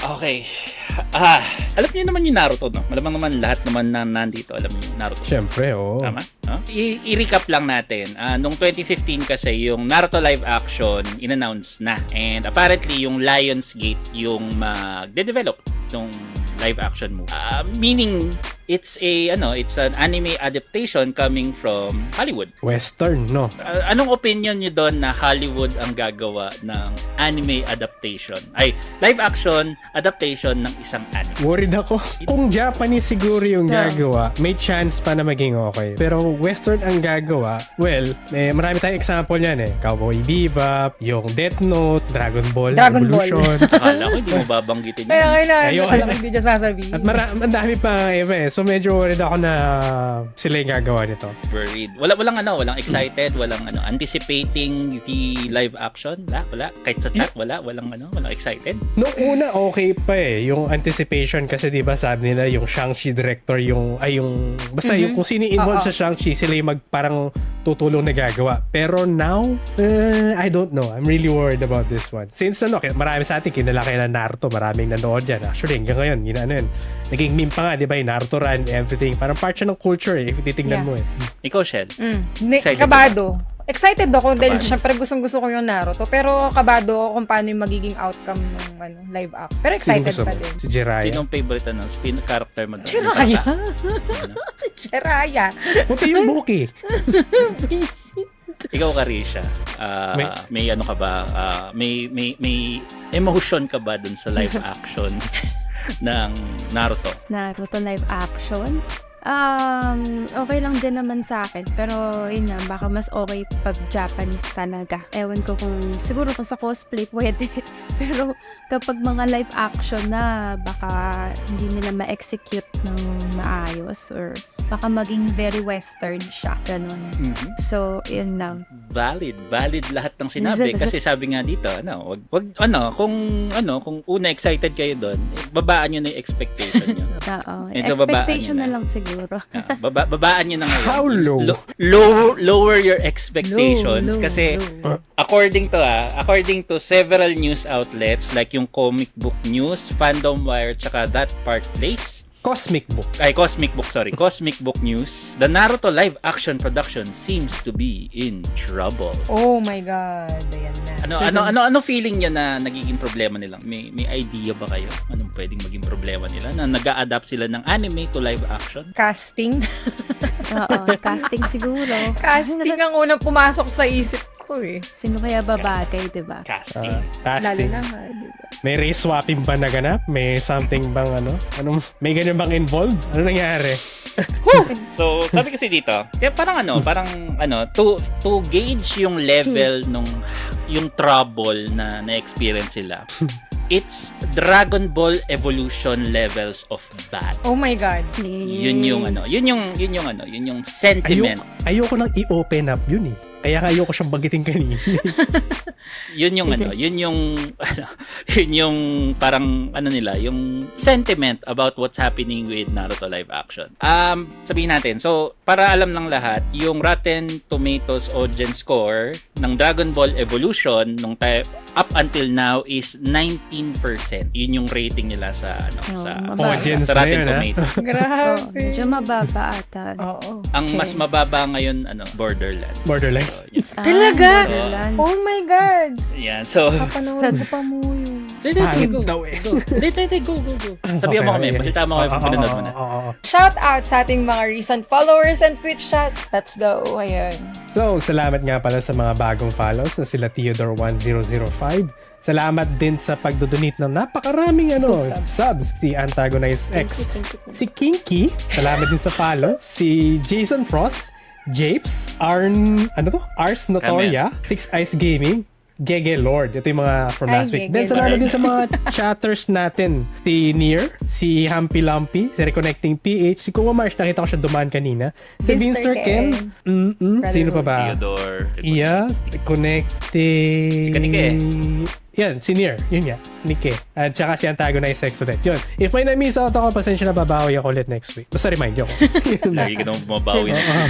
Okay. Ah, alam niyo naman yung Naruto, no? Malamang naman lahat naman na nandito alam niyo yung Naruto. Siyempre, oo. Tama? No? I-recap lang natin. Noong 2015 kasi yung Naruto live action in-announce na. And apparently yung Lionsgate yung magde-develop ng live action movie. Meaning it's an anime adaptation coming from Hollywood. Western, no? Anong opinion niyo doon na Hollywood ang gagawa ng anime adaptation? Ay, live action adaptation ng isang anime. Worried ako. Kung Japanese siguro yung gagawa, may chance pa na maging okay. Pero Western ang gagawa, well, marami tayong example yan eh. Cowboy Bebop, yung Death Note, Dragon Ball Evolution. Akala ko hindi mo babanggitin yun. Kaya hindi niya sasabihin. At ang dami pa iba eh. So medyo worried ako na sila yung gagawa nito. Worried. Walang excited, walang anticipating the live action. Wala. Kahit sa chat, walang excited. Noong una okay pa eh, yung anticipation kasi 'di ba sabi nila yung Shang-Chi director yung basta yung kung sino involved sa Shang-Chi sila yung parang tutulong na gagawa. Pero now, I don't know. I'm really worried about this one. Since marami sa atin kinalaki na Naruto, maraming nanood yan. Actually, hanggang ngayon, naging meme pa nga, 'di ba, yung Naruto run, everything. Parang part siya ng culture eh, if titignan mo eh. Ikaw, Shell? Kabado. Excited ako dahil syempre gustong-gusto ko yung Naruto. Pero kabado ako kung paano yung magiging outcome ng live action. Pero excited pa din. Si Jiraiya. Sinong favorite spin character mo doon? Jiraiya? Jiraiya. Puti yung buki. Ikaw, Carisha, may ano ka ba? May emotion ka ba dun sa live action ng Naruto? Naruto live action? Okay lang din naman sa akin. Pero, yun na, baka mas okay pag Japanese talaga. Ewan ko siguro kung sa cosplay, pwede. Pero, kapag mga live action na, baka hindi nila ma-execute ng maayos or baka maging very western siya. Ganun. Mm-hmm. So, yun lang. Valid lahat ng sinabi kasi sabi nga dito, kung una excited kayo doon, babaan niyo na 'yung expectation niyo. Oo. Ito, Expectation babaan na lang siguro. Babaan niyo na ngayon. How low? Lower your expectations Low. kasi according to several news outlets like yung Comic Book News, Fandom Wire, tsaka That Part Place, Cosmic Book News, the Naruto live action production seems to be in trouble. Oh my God. Ayan na. Ano feeling niyo na nagiging problema nila? May idea ba kayo? Anong pwedeng maging problema nila na nag-a-adapt sila ng anime to live action? Casting. Oo. Casting siguro. Casting ang unang pumasok sa isip ko eh. Sino kaya babagay, diba? Casting. Lalo Casting. na nga, diba? May race swapping ba naganap? May something bang may ganyan bang involved? Ano nangyari? So, sabi kasi dito, kaya parang to gauge yung level yung trouble na na-experience sila. It's Dragon Ball Evolution levels of bad. Oh my God. Yun yung sentiment. Ayoko nang i-open up yun eh. Kaya ayoko siyang bagitin kanina. yun yung parang yung sentiment about what's happening with Naruto live action. Sabihin natin, so para alam ng lahat, yung Rotten Tomatoes audience score ng Dragon Ball Evolution up until now is 19%. Yun yung rating nila sa audience sa Rotten na yun, Tomatoes. Grabe. Medyo mababa ata. Oo. Ang mas mababa ngayon Borderlands. Borderlands. So, yun. Talaga? Borderlands. Oh my God. Yan. So, Papanood ko pa mo yun. go. daw eh. Go. Sabihan mo kami. Balita mo kami. Pinanood mo na. Shout out sa ating mga recent followers and Twitch chat. Let's go. Ayan. So, salamat nga pala sa mga bagong follows na sila Theodore1005. Salamat din sa pagdodonate ng napakaraming subs. Si Antagonize X. Thank you. Si Kinky. Salamat din sa follow. Si Jason Frost. Japes. Ars Notoria. Six Eyes Gaming. Gege Lord. Ito yung mga from last week. Then salamat din sa mga chatters natin. Si Nier, si Humpy Lumpy, si Reconnecting PH, si Kuya Marsh, nakita ko siya dumaan kanina. Si Vinster Ken. Sino pa ba? Theodore. Iya, Connecting. Si Kanike. Yan, si Nier. Yun nga. Nike. At saka si Antagonize X ulit. Yun. If may na-miss out ako, pasensya na, babawi ako ulit next week. Basta remind nyo ako. Lagi ka nang bumabawi na.